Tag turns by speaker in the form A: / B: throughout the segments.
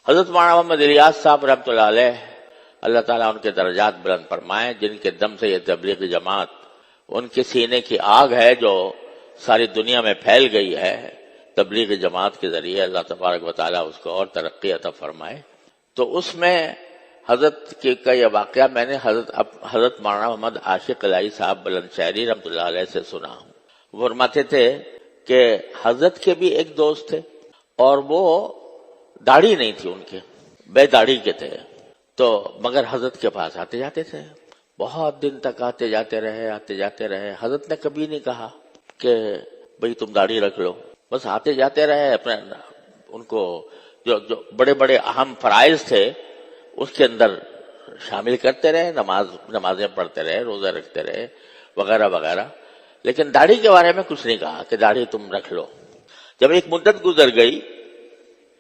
A: حضرت مولانا محمد الیاس صاحب رحمۃ اللہ علیہ، اللہ تعالیٰ ان کے درجات بلند فرمائے، جن کے دم سے یہ تبلیغ جماعت، ان کے سینے کی آگ ہے جو ساری دنیا میں پھیل گئی ہے تبلیغ جماعت کے ذریعے، اللہ تبارک و تعالیٰ اس کو اور ترقی عطا فرمائے۔ تو اس میں حضرت کا یہ واقعہ میں نے حضرت مولانا محمد عاشق الہی صاحب بلند شہری رحمۃ اللہ علیہ سے سنا ہوں۔ وہ فرماتے تھے کہ حضرت کے بھی ایک دوست تھے اور وہ داڑھی نہیں تھی ان کے، بے داڑھی کے تھے، تو مگر حضرت کے پاس آتے جاتے تھے، بہت دن تک آتے جاتے رہے۔ حضرت نے کبھی نہیں کہا کہ بھئی تم داڑھی رکھ لو، بس آتے جاتے رہے، اپنے ان کو جو بڑے بڑے اہم فرائض تھے اس کے اندر شامل کرتے رہے، نمازیں پڑھتے رہے، روزہ رکھتے رہے وغیرہ وغیرہ، لیکن داڑھی کے بارے میں کچھ نہیں کہا کہ داڑھی تم رکھ لو۔ جب ایک مدت گزر گئی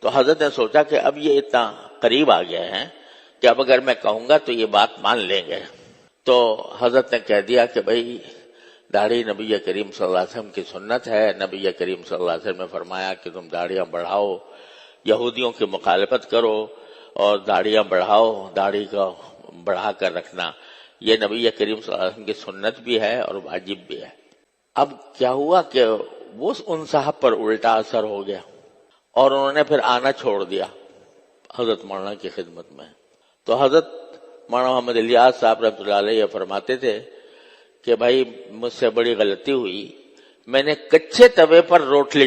A: تو حضرت نے سوچا کہ اب یہ اتنا قریب آ گئے ہیں کہ اب اگر میں کہوں گا تو یہ بات مان لیں گے، تو حضرت نے کہہ دیا کہ بھئی داڑھی نبی کریم صلی اللہ علیہ وسلم کی سنت ہے، نبی کریم صلی اللہ علیہ وسلم نے فرمایا کہ تم داڑیاں بڑھاؤ، یہودیوں کی مخالفت کرو اور داڑیاں بڑھاؤ، داڑھی کا بڑھا کر رکھنا یہ نبی کریم صلی اللہ علیہ وسلم کی سنت بھی ہے اور واجب بھی ہے۔ اب کیا ہوا کہ وہ ان صاحب پر الٹا اثر ہو گیا اور انہوں نے پھر آنا چھوڑ دیا حضرت مولانا کی خدمت میں۔ تو حضرت مولانا محمد الیاس صاحب رحمۃ اللہ علیہ یہ فرماتے تھے کہ بھائی مجھ سے بڑی غلطی ہوئی، میں نے کچے توے پر روٹی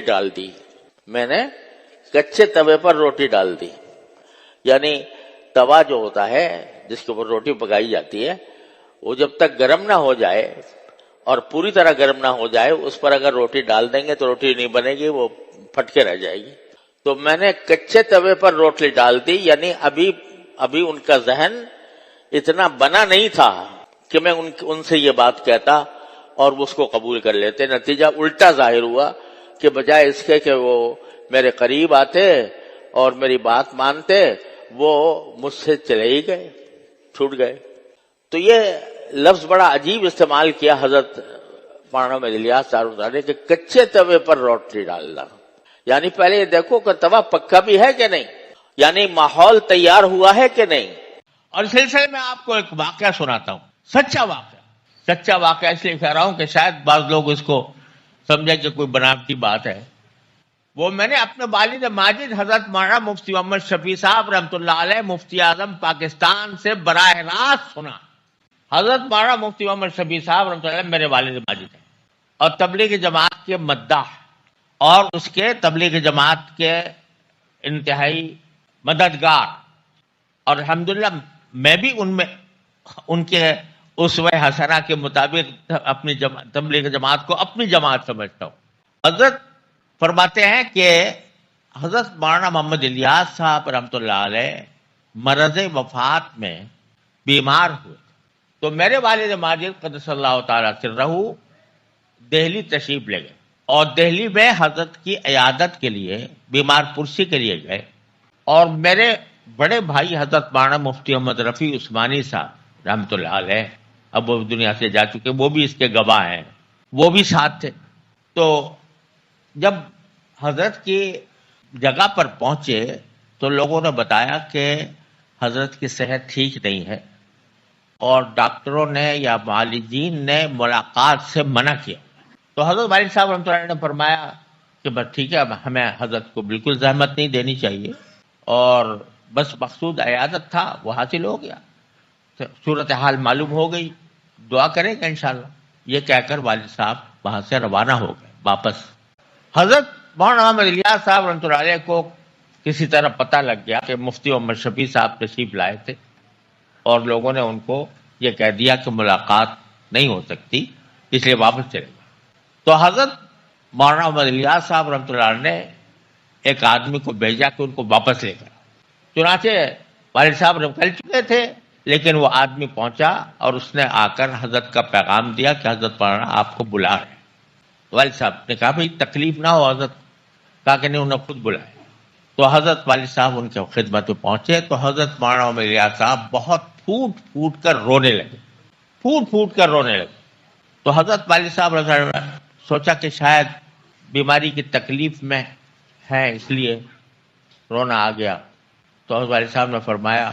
A: ڈال دی، یعنی توا جو ہوتا ہے جس کے اوپر روٹی پکائی جاتی ہے، وہ جب تک گرم نہ ہو جائے اور پوری طرح گرم نہ ہو جائے اس پر اگر روٹی ڈال دیں گے تو روٹی نہیں بنے گی، وہ پھٹ کے رہ جائے گی۔ تو میں نے کچے توے پر روٹی ڈال دی، یعنی ابھی ان کا ذہن اتنا بنا نہیں تھا کہ میں ان سے یہ بات کہتا اور وہ اس کو قبول کر لیتے۔ نتیجہ الٹا ظاہر ہوا کہ بجائے اس کے کہ وہ میرے قریب آتے اور میری بات مانتے، وہ مجھ سے چلے ہی گئے، چھوٹ گئے۔ تو یہ لفظ بڑا عجیب استعمال کیا حضرت مولانا محمد الیاس صاحب نے کہ کچے توے پر روٹی ڈالنا، یعنی پہلے یہ دیکھو کہ توا پکا بھی ہے کہ نہیں، یعنی ماحول تیار ہوا ہے کہ نہیں۔
B: اور اس سلسلے میں آپ کو ایک واقعہ سناتا ہوں، سچا واقعہ اس لیے کہہ رہا ہوں کہ شاید بعض لوگ اس کو سمجھے کہ کوئی بناوٹی بات ہے۔ وہ میں نے اپنے والد ماجد حضرت مولانا مفتی محمد شفیع صاحب رحمۃ اللہ علیہ مفتی اعظم پاکستان سے براہ راست سنا۔ حضرت مولانا مفتی محمد شفیع صاحب رحمۃ اللہ علیہ میرے والد ماجد ہیں اور تبلیغ جماعت کے مداح اور اس کے تبلیغ جماعت کے انتہائی مددگار، اور الحمدللہ میں بھی ان کے اسوہ حسنہ کے مطابق اپنی تبلیغ جماعت کو اپنی جماعت سمجھتا ہوں۔ حضرت فرماتے ہیں کہ حضرت مولانا محمد الیاس صاحب رحمۃ اللہ علیہ مرض وفات میں بیمار ہوئے، تو میرے والد ماجد قدس اللہ تعالیٰ سرہ دہلی تشریف لے گئے اور دہلی میں حضرت کی عیادت کے لیے بیمار پرسی کے لیے گئے، اور میرے بڑے بھائی حضرت مولانا مفتی محمد رفیع عثمانی صاحب رحمۃ اللہ علیہ، اب وہ دنیا سے جا چکے، وہ بھی اس کے گواہ ہیں، وہ بھی ساتھ تھے۔ تو جب حضرت کی جگہ پر پہنچے تو لوگوں نے بتایا کہ حضرت کی صحت ٹھیک نہیں ہے اور ڈاکٹروں نے یا معالجین نے ملاقات سے منع کیا۔ تو حضرت والد صاحب رحمۃ اللہ علیہ نے فرمایا کہ بس ٹھیک ہے، ہمیں حضرت کو بالکل زحمت نہیں دینی چاہیے، اور بس مقصود عیادت تھا وہ حاصل ہو گیا، صورتحال معلوم ہو گئی، دعا کریں گے انشاءاللہ۔ یہ کہہ کر والد صاحب وہاں سے روانہ ہو گئے واپس۔ حضرت مولانا محمد الیاس صاحب رحمۃ اللہ علیہ کو کسی طرح پتہ لگ گیا کہ مفتی محمد شفیع صاحب تشریف لائے تھے اور لوگوں نے ان کو یہ کہہ دیا کہ ملاقات نہیں ہو سکتی، اس لیے واپس چلے گئے۔ تو حضرت مولانا محمد الیاس صاحب رحمۃ اللہ علیہ نے ایک آدمی کو بھیجا کہ ان کو واپس لے کر، چنانچہ والد صاحب نکل چکے تھے لیکن وہ آدمی پہنچا اور اس نے آ کر حضرت کا پیغام دیا کہ حضرت مولانا آپ کو بلا رہے ہیں۔ والد صاحب نے کہا بھائی تکلیف نہ ہو حضرت، کہا کہ نہیں، انہیں خود بلائے۔ تو حضرت والد صاحب ان کے خدمت میں پہنچے تو حضرت مولانا محمد الیاس صاحب بہت پھوٹ پھوٹ کر رونے لگے۔ تو حضرت والد صاحب نے سوچا کہ شاید بیماری کی تکلیف میں ہے اس لیے رونا آ گیا۔ تو حضرت والد صاحب نے فرمایا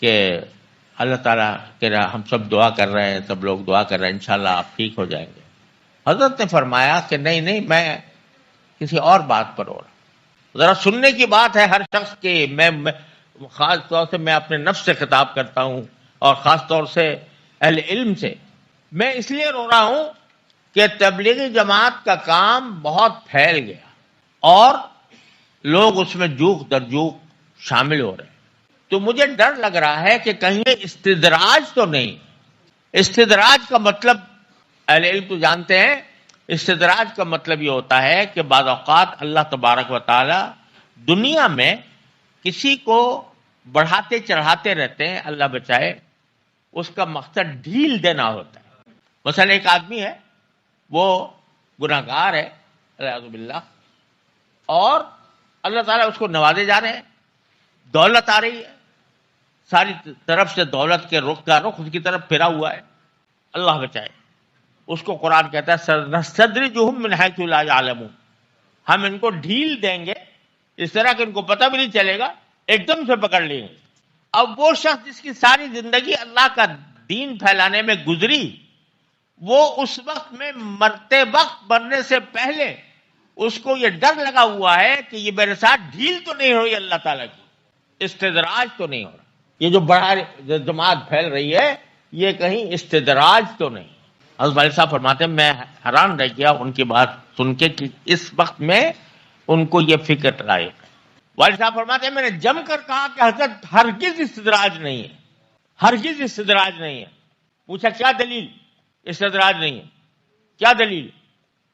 B: کہ اللہ تعالیٰ کہ ہم سب دعا کر رہے ہیں، سب لوگ دعا کر رہے ہیں، انشاءاللہ آپ ٹھیک ہو جائیں گے۔ حضرت نے فرمایا کہ نہیں میں کسی اور بات پر ہو رہا ہوں، ذرا سننے کی بات ہے ہر شخص کی۔ میں خاص طور سے میں اپنے نفس سے خطاب کرتا ہوں اور خاص طور سے اہل علم سے۔ میں اس لیے رو رہا ہوں کہ تبلیغی جماعت کا کام بہت پھیل گیا اور لوگ اس میں جوق در جوق شامل ہو رہے ہیں، تو مجھے ڈر لگ رہا ہے کہ کہیں استدراج تو نہیں۔ استدراج کا مطلب اہل علم تو جانتے ہیں، استدراج کا مطلب یہ ہوتا ہے کہ بعض اوقات اللہ تبارک و تعالی دنیا میں کسی کو بڑھاتے چڑھاتے رہتے ہیں، اللہ بچائے، اس کا مقصد ڈھیل دینا ہوتا ہے۔ مثلا ایک آدمی ہے، وہ گناہ گار ہے اعوذ باللہ، اور اللہ تعالیٰ اس کو نوازے جا رہے ہیں، دولت آ رہی ہے، ساری طرف سے دولت کے رخ کا رخ اس کی طرف پھرا ہوا ہے، اللہ بچائے۔ اس کو قرآن کہتا ہے سَنَسْتَدْرِجُهُم مِّنْ حَيْثُ لَا يَعْلَمُونَ، ہم ان کو ڈھیل دیں گے اس طرح کہ ان کو پتہ بھی نہیں چلے گا، ایک دم سے پکڑ لیں گے۔ اب وہ شخص جس کی ساری زندگی اللہ کا دین پھیلانے میں گزری، وہ اس وقت میں مرتے وقت مرنے سے پہلے اس کو یہ ڈر لگا ہوا ہے کہ یہ میرے ساتھ ڈھیل تو نہیں ہوئی اللہ تعالیٰ کی، استدراج تو نہیں ہو رہا، یہ جو بڑا جماعت پھیل رہی ہے یہ کہیں استدراج تو نہیں۔ حضرت والد صاحب فرماتے ہیں میں حیران رہ گیا ان کی بات سن کے کہ اس وقت میں ان کو یہ فکر لائی۔ والد صاحب فرماتے ہیں میں نے جم کر کہا کہ حضرت ہرگز استدراج نہیں ہے، ہرگز استدراج نہیں ہے۔ پوچھا کیا دلیل استدراج نہیں ہے، کیا دلیل؟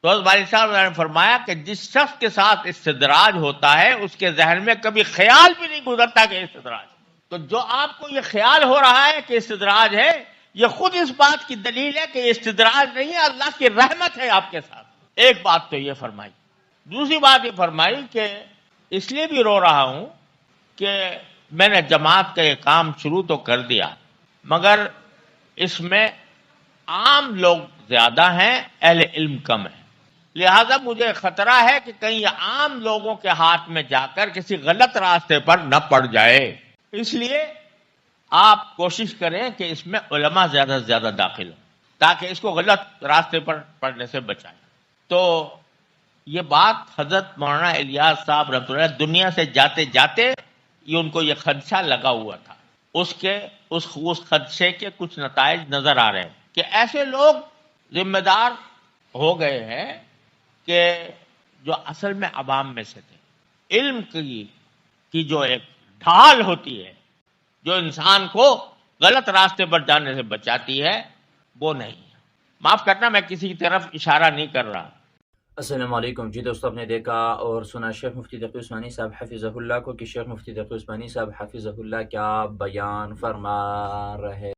B: تو حضرت والد صاحب نے فرمایا کہ جس شخص کے ساتھ استدراج ہوتا ہے اس کے ذہن میں کبھی خیال بھی نہیں گزرتا کہ استدراج۔ تو جو آپ کو یہ خیال ہو رہا ہے کہ استدراج ہے، یہ خود اس بات کی دلیل ہے کہ یہ استدراج نہیں ہے، اللہ کی رحمت ہے آپ کے ساتھ۔ ایک بات تو یہ فرمائی۔ دوسری بات یہ فرمائی کہ اس لیے بھی رو رہا ہوں کہ میں نے جماعت کا یہ کام شروع تو کر دیا، مگر اس میں عام لوگ زیادہ ہیں، اہل علم کم ہیں، لہذا مجھے خطرہ ہے کہ کہیں یہ عام لوگوں کے ہاتھ میں جا کر کسی غلط راستے پر نہ پڑ جائے۔ اس لیے آپ کوشش کریں کہ اس میں علماء زیادہ سے زیادہ داخل ہوں تاکہ اس کو غلط راستے پر پڑنے سے بچائیں۔ تو یہ بات حضرت مولانا الیاس صاحب رحمۃ اللہ دنیا سے جاتے جاتے یہ ان کو یہ خدشہ لگا ہوا تھا، اس خدشے کے کچھ نتائج نظر آ رہے ہیں کہ ایسے لوگ ذمہ دار ہو گئے ہیں کہ جو اصل میں عوام میں سے تھے۔ علم کی جو ایک ڈھال ہوتی ہے جو انسان کو غلط راستے پر جانے سے بچاتی ہے وہ نہیں۔ معاف کرنا میں کسی کی طرف اشارہ نہیں کر رہا۔
C: السلام علیکم۔ جی دوستو، آپ نے دیکھا اور سنا شیخ مفتی تقی عثمانی صاحب حفظہ اللہ کو کہ شیخ مفتی تقی عثمانی صاحب حفظہ اللہ کیا بیان فرما رہے